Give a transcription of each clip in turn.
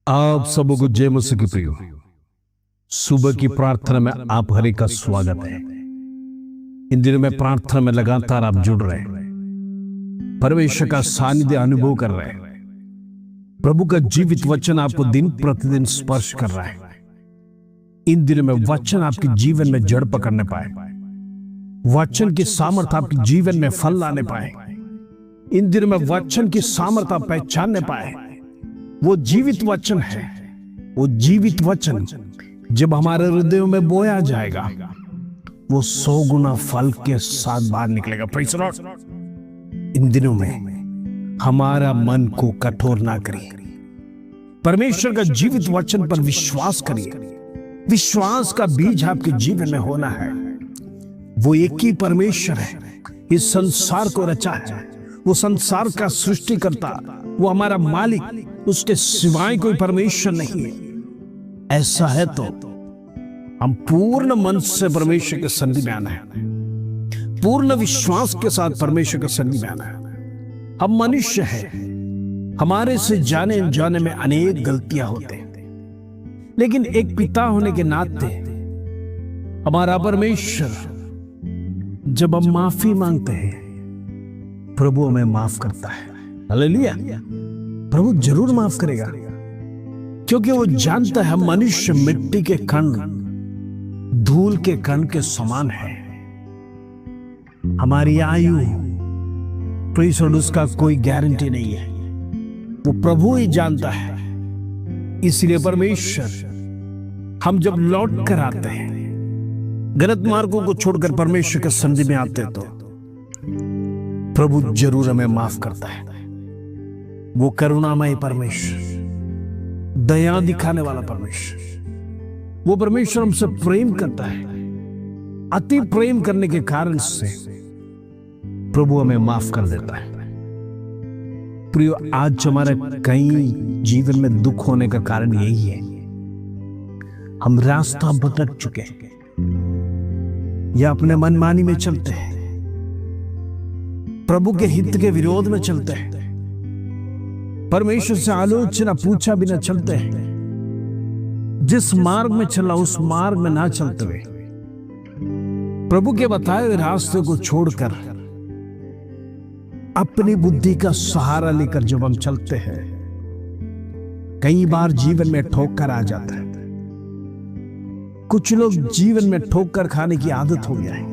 आप सबों को जय मसीह की प्रियो। सुबह की प्रार्थना में आप हर एक का स्वागत है। इन दिनों में प्रार्थना में लगातार आप जुड़ रहे हैं, परमेश्वर का सानिध्य अनुभव कर रहे हैं। प्रभु का जीवित वचन आपको दिन प्रतिदिन स्पर्श कर रहा है। इन दिनों में वचन आपके जीवन में जड़ पकड़ने पाए, वचन की सामर्थ आपके जीवन में फल लाने पाए। इन दिनों में वचन की सामर्थ आप पहचानने पाए। वो जीवित वचन है। वो जीवित वचन जब हमारे हृदयों में बोया जाएगा, वो 100 गुना फल के साथ बाहर निकलेगा। Praise the Lord. इन दिनों में हमारा मन को कठोर ना करिए, परमेश्वर का जीवित वचन पर विश्वास करिए। विश्वास का बीज आपके जीवन में होना है। वो एक ही परमेश्वर है, इस संसार को रचा है। वो संसार का सृष्टिकर्ता, वो हमारा मालिक, उसके सिवाय कोई परमेश्वर नहीं है। ऐसा है तो हम पूर्ण मन से परमेश्वर के सन्निधि में आना है, पूर्ण विश्वास के साथ परमेश्वर के सन्निधि में आना है। हम मनुष्य हैं, हमारे से जाने अनजाने में अनेक गलतियां होते हैं, लेकिन एक पिता होने के नाते हमारा परमेश्वर जब हम माफी मांगते हैं, प्रभु हमें माफ करता है। हालेलुया। प्रभु जरूर माफ करेगा, क्योंकि वो जानता है हम मनुष्य मिट्टी के कण, धूल के कण के समान है। हमारी आयु प्रेषण उसका कोई गारंटी नहीं है, वो प्रभु ही जानता है। इसलिए परमेश्वर हम जब लौट कर आते हैं, गलत मार्गों को छोड़कर परमेश्वर के सन्निधि में आते हैं, तो प्रभु जरूर हमें माफ करता है। वो करुणामय परमेश्वर, दया दिखाने वाला परमेश्वर, वो परमेश्वर हमसे प्रेम करता है। अति प्रेम करने के कारण से प्रभु हमें माफ कर देता है। प्रियो, आज हमारे कई जीवन में दुख होने का कारण यही है, हम रास्ता भटक चुके हैं या अपने मनमानी में चलते हैं, प्रभु के हित के विरोध में चलते हैं, परमेश्वर से आलोचना पूछा बिना चलते हैं। जिस मार्ग में चला उस मार्ग में ना चलते हुए प्रभु के बताए हुए रास्ते को छोड़कर अपनी बुद्धि का सहारा लेकर जब हम चलते हैं, कई बार जीवन में ठोकर आ जाता है। कुछ लोग जीवन में ठोकर खाने की आदत हो गया है।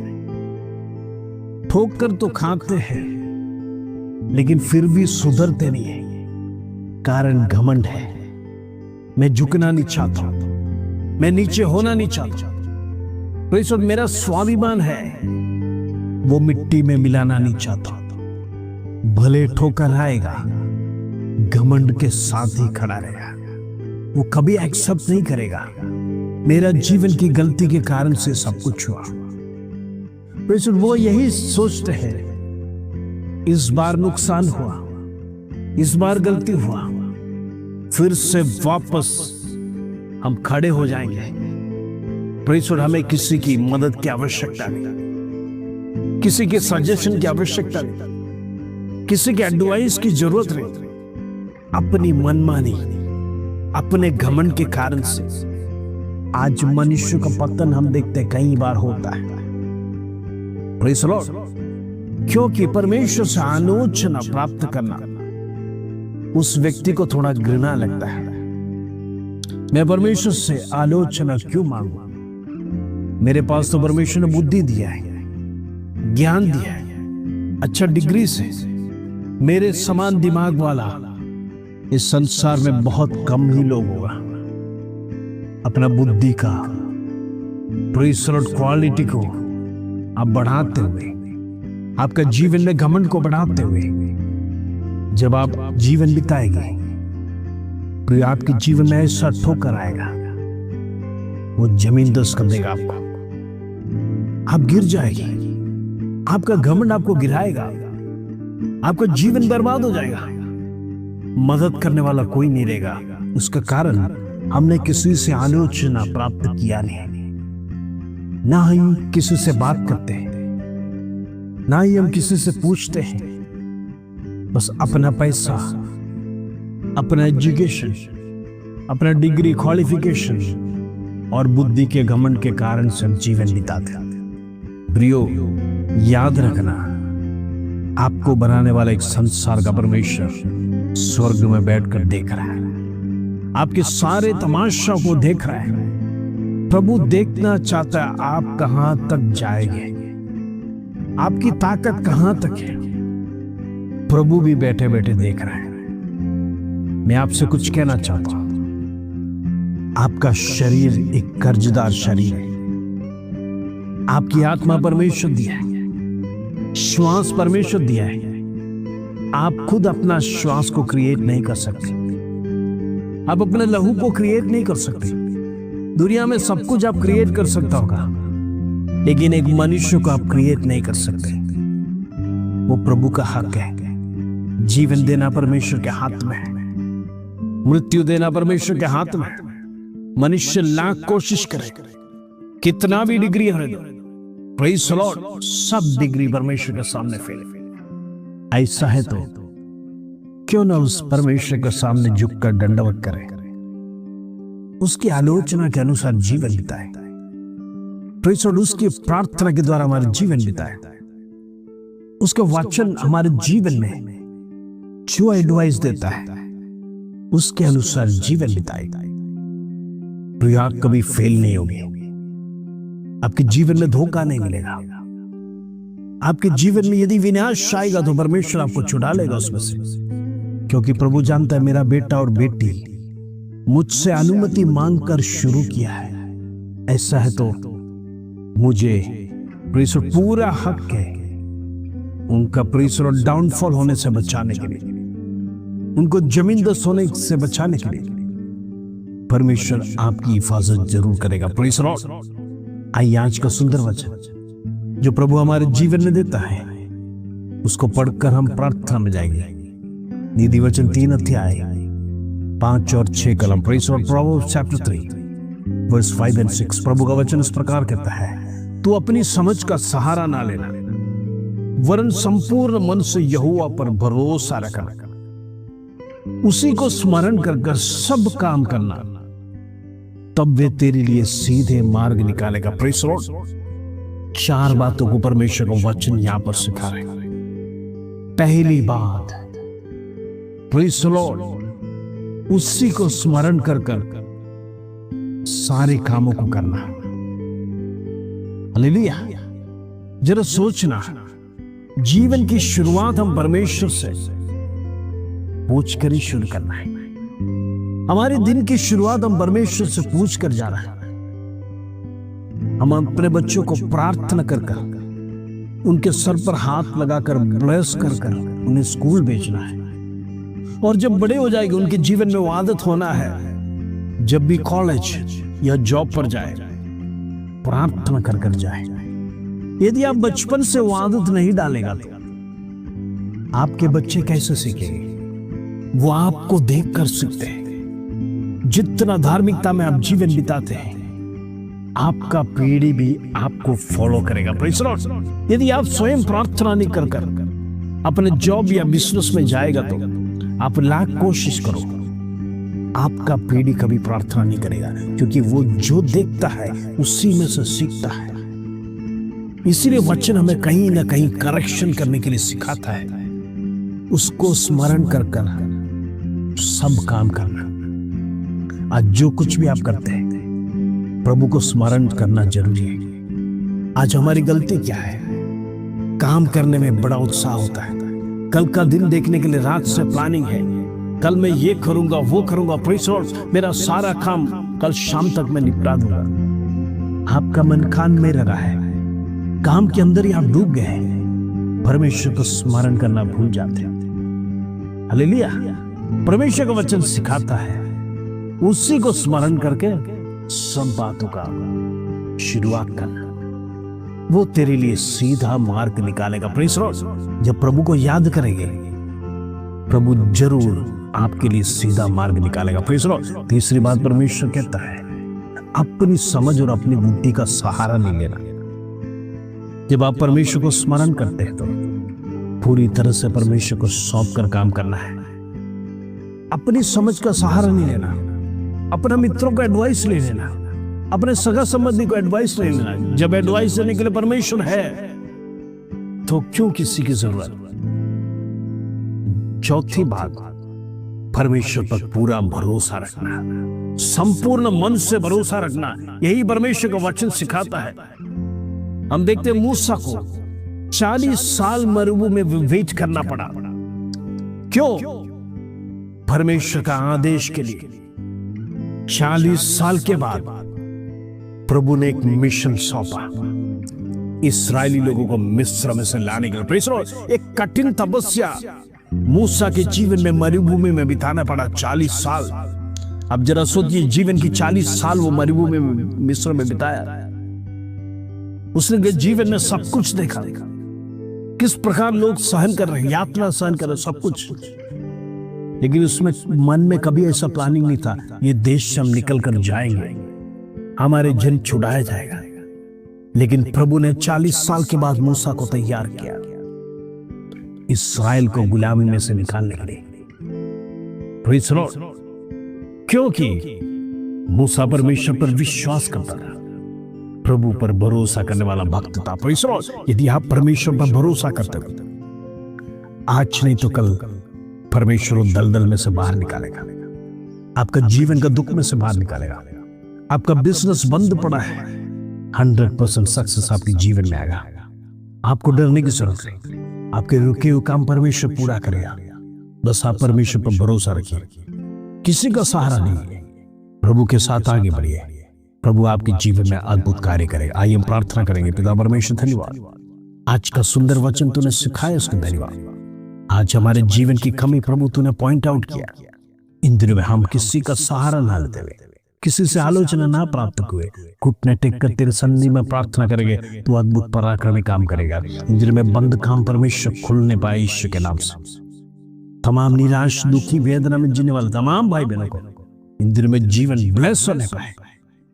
ठोकर तो खाते हैं, लेकिन फिर भी सुधरते नहीं है। कारण घमंड है। मैं झुकना नहीं चाहता, मैं नीचे होना नहीं चाहता। तो मेरा स्वाभिमान है, वो मिट्टी में मिलाना नहीं चाहता। भले ठोकर आएगा, घमंड के साथ ही खड़ा रहेगा। वो कभी एक्सेप्ट नहीं करेगा मेरा जीवन की गलती के कारण से सब कुछ हुआ। तो वो यही सोचते हैं, इस बार नुकसान हुआ, इस बार गलती हुआ, फिर से वापस हम खड़े हो जाएंगे। प्रेषण हमें किसी की मदद की आवश्यकता नहीं, किसी के सजेशन की आवश्यकता नहीं, किसी के एडवाइस की जरूरत नहीं। अपनी मनमानी, अपने घमंड के कारण से आज मनुष्य का पतन हम देखते कई बार होता है। Praise the Lord. क्योंकि परमेश्वर से आलोचना प्राप्त करना उस व्यक्ति को थोड़ा घृणा लगता है। मैं परमेश्वर से आलोचना क्यों मांगू? मेरे पास तो परमेश्वर ने बुद्धि दिया है, ज्ञान दिया है, अच्छा डिग्री से। मेरे समान दिमाग वाला इस संसार में बहुत कम ही लोग होगा। अपना बुद्धि का क्वालिटी को आप बढ़ाते हुए, आपका जीवन में घमंड को बढ़ाते हुए जब आप जीवन बिताएंगे, तो आपके जीवन में ऐसा ठोकर आएगा, वो जमीन दोस्त कर देगा आपको। आप गिर जाएंगे, आपका घमंड आपको गिराएगा, आपका जीवन बर्बाद हो जाएगा। मदद करने वाला कोई नहीं रहेगा। उसका कारण हमने किसी से आलोचना प्राप्त किया नहीं, ना ही किसी से बात करते हैं, ना ही हम किसी से पूछते हैं। बस अपना पैसा, अपना एजुकेशन, अपना डिग्री, क्वालिफिकेशन और बुद्धि के घमंड के कारण से हम जीवन बिताते हैं। प्रियो, याद रखना, आपको बनाने वाला एक संसार का परमेश्वर स्वर्ग में बैठकर देख रहा है, आपके सारे तमाशा को देख रहा है। प्रभु देखना चाहता है आप कहां तक जाएंगे, आपकी ताकत कहां तक है। प्रभु भी बैठे बैठे देख रहा है। मैं आपसे कुछ कहना चाहता हूं, आपका शरीर एक कर्जदार शरीर है। आपकी आत्मा परमेश्वर दिया है, श्वास परमेश्वर दिया है। आप खुद अपना श्वास को क्रिएट नहीं कर सकते, आप अपने लहू को क्रिएट नहीं कर सकते। दुनिया में सब कुछ आप क्रिएट कर सकता होगा, लेकिन एक मनुष्य को आप क्रिएट नहीं कर सकते। वो प्रभु का हक है। जीवन देना परमेश्वर के हाथ में है, मृत्यु देना परमेश्वर के हाथ में है। मनुष्य लाख कोशिश करे, कितना भी डिग्री है, प्रेज़ द लॉर्ड, सब डिग्री परमेश्वर के सामने फेल। ऐसा है तो क्यों ना उस परमेश्वर के सामने झुककर दंडवत करें, उसकी आलोचना के अनुसार जीवन बिताए, प्रेज़ द लॉर्ड, उसकी प्रार्थना के द्वारा हमारे जीवन बिताए, उसका वचन हमारे जीवन में जो एडवाइस देता है उसके अनुसार जीवन बिताए। तो आप कभी फेल नहीं होगी, आपके जीवन में धोखा नहीं मिलेगा। आपके जीवन में यदि विनाश आएगा तो परमेश्वर आपको छुड़ा लेगा उसमें से, क्योंकि प्रभु जानता है मेरा बेटा और बेटी मुझसे अनुमति मांगकर शुरू किया है। ऐसा है तो मुझे पूरा हक है उनका डाउनफॉल होने से बचाने के लिए, उनको जमींदोज होने से बचाने के लिए परमेश्वर आपकी हिफाजत जरूर करेगा। Praise the Lord. आइए आज का सुंदर वचन जो प्रभु हमारे जीवन में देता है उसको पढ़कर हम प्रार्थना में जाएंगे। नीति वचन 3 अध्याय 5 और 6 कलम। Praise the lord. Proverbs chapter 3 verse 5 और 6। प्रभु का वचन इस प्रकार कहता है, तू अपनी समझ का सहारा ना लेना, वरन संपूर्ण मन से यहोवा पर भरोसा रखना, उसी को स्मरण कर सब काम करना, तब वे तेरे लिए सीधे मार्ग निकालेगा। Praise the Lord. 4 बातों को परमेश्वर का वचन यहां पर सिखा रहे हैं। पहली बात, प्रेज़ द लॉर्ड, उसी को स्मरण कर सारे कामों को करना। हालेलुया। जरा सोचना, जीवन की शुरुआत हम परमेश्वर से पूछ कर ही शुरू करना है। हमारे दिन की शुरुआत हम परमेश्वर से पूछ कर जा रहे हैं। हम अपने बच्चों को प्रार्थना कर उनके सर पर हाथ लगाकर ब्लेस कर उन्हें स्कूल भेजना है, और जब बड़े हो जाएंगे उनके जीवन में वो आदत होना है, जब भी कॉलेज या जॉब पर जाए प्रार्थना कर जाए। यदि आप बचपन से वो आदत नहीं डालेगा तो आपके बच्चे कैसे सीखेंगे? वो आपको देखकर सीखते हैं। जितना धार्मिकता में आप जीवन बिताते हैं, आपका पीढ़ी भी आपको फॉलो करेगा। Praise the Lord. यदि आप स्वयं प्रार्थना नहीं कर अपने जॉब या बिजनेस में जाएगा तो आप लाख कोशिश करो, आपका पीढ़ी कभी प्रार्थना नहीं करेगा, क्योंकि वो जो देखता है उसी में से सीखता है। इसीलिए वचन हमें कहीं ना कहीं करेक्शन करने के लिए सिखाता है, उसको स्मरण कर सब काम करना। आज जो कुछ भी आप करते हैं, प्रभु को स्मरण करना जरूरी है। आज हमारी गलती क्या है? काम करने में बड़ा उत्साह होता है, कल का दिन देखने के लिए रात से प्लानिंग है, कल मैं ये करूंगा वो करूंगा, प्रेज़ द लॉर्ड, मेरा सारा काम कल शाम तक मैं निपटा दूंगा। आपका मन कान में रहा है, काम के अंदर ही आप डूब गए हैं, परमेश्वर को स्मरण करना भूल जाते हैं। हालेलुया। परमेश्वर का वचन सिखाता है, उसी को स्मरण करके सब बातों का शुरुआत करना, वो तेरे लिए सीधा मार्ग निकालेगा। Praise the Lord. जब प्रभु को याद करेंगे, प्रभु जरूर आपके लिए सीधा मार्ग निकालेगा। Praise the Lord. तीसरी बात परमेश्वर कहता है, अपनी समझ और अपनी बुद्धि का सहारा नहीं लेना। जब आप परमेश्वर को स्मरण करते हैं तो पूरी तरह से परमेश्वर को सौंप कर काम करना है। अपनी समझ का सहारा नहीं लेना। अपने मित्रों को एडवाइस ले लेना, अपने सगा संबंधी को एडवाइस ले लेना। जब एडवाइस देने के लिए परमेश्वर है तो क्यों किसी की जरूरत। चौथी बात, परमेश्वर पर पूरा भरोसा रखना, संपूर्ण मन से भरोसा रखना। यही परमेश्वर का वचन सिखाता है। हम देखते हैं मूसा को 40 साल मरुभूमि में वेट करना पड़ा। क्यों? परमेश्वर का आदेश के लिए। 40 साल के बाद प्रभु ने एक मिशन सौंपा, इस्राएली लोगों को मिस्र में से लाने के लिए। एक कठिन तपस्या मूसा के जीवन में मरुभूमि में बिताना पड़ा 40 साल। अब जरा सोचिए, जीवन की 40 साल वो मरुभूमि में मिस्र में बिताया। उसने जीवन में सब कुछ देखा, किस प्रकार लोग सहन कर रहे हैं, यात्रा सहन कर रहे, सब कुछ। लेकिन उसमें मन में कभी ऐसा प्लानिंग नहीं था, ये देश से हम निकल कर जाएंगे, हमारे जन छुड़ाया जाएगा। लेकिन प्रभु ने 40 साल के बाद मूसा को तैयार किया इस्राएल को गुलामी में से निकालने के लिए। Praise the Lord. क्योंकि मूसा परमेश्वर पर विश्वास करता था, प्रभु पर भरोसा करने वाला भक्त था। Praise the Lord. यदि आप परमेश्वर पर भरोसा करते हो, आज नहीं तो कल परमेश्वर दलदल में से बाहर निकालेगा, आपका जीवन का दुख में से बाहर निकालेगा। आपका बिजनेस बंद पड़ा है, 100% सक्सेस आपके जीवन में आएगा। आपको डरने की जरूरत नहीं, आपके रुके हुए काम परमेश्वर पूरा करेगा। बस आप परमेश्वर पर भरोसा रखिए, किसी का सहारा नहीं है, प्रभु के साथ आगे बढ़िए। प्रभु आपके जीवन में अद्भुत कार्य करेगा। आइए हम प्रार्थना करेंगे। पिता परमेश्वर, धन्यवाद आज का सुंदर वचन तूने सिखाया, उसको धन्यवाद। आज हमारे जीवन की कमी प्रभु तूने पॉइंट आउट किया। इन दिनों में हम किसी का सहारा ना लेते हुए, किसी से आलोचना ना प्राप्त हुए, घुटने टेक कर तेरे सन्निधि में प्रार्थना करेंगे, तू अद्भुत पराक्रमी काम करेगा। इन दिनों में बंद काम परमेश्वर खुलने पाए ईश्वर के नाम से। तमाम निराश, दुखी, वेदना में जीने वाले तमाम भाई बहनों को इन दिनों में जीवन ब्लेस होने पाए,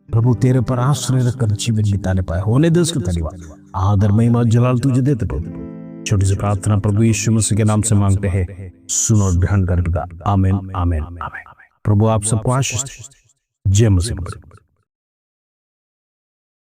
प्रभु तेरे पर आश्रय रखकर जीवन बिताने पाए। होने दे उसका धन्यवाद, आदर, महिमा, जलाल तुझे देते प्रभु। छोटी सी प्रार्थना प्रभु यीशु मसीह के नाम से मांगते हैं, सुनो और ग्रहण कर पिता। आमीन, आमीन, आमीन। प्रभु आप सबको आशीष दे। जय मसीह।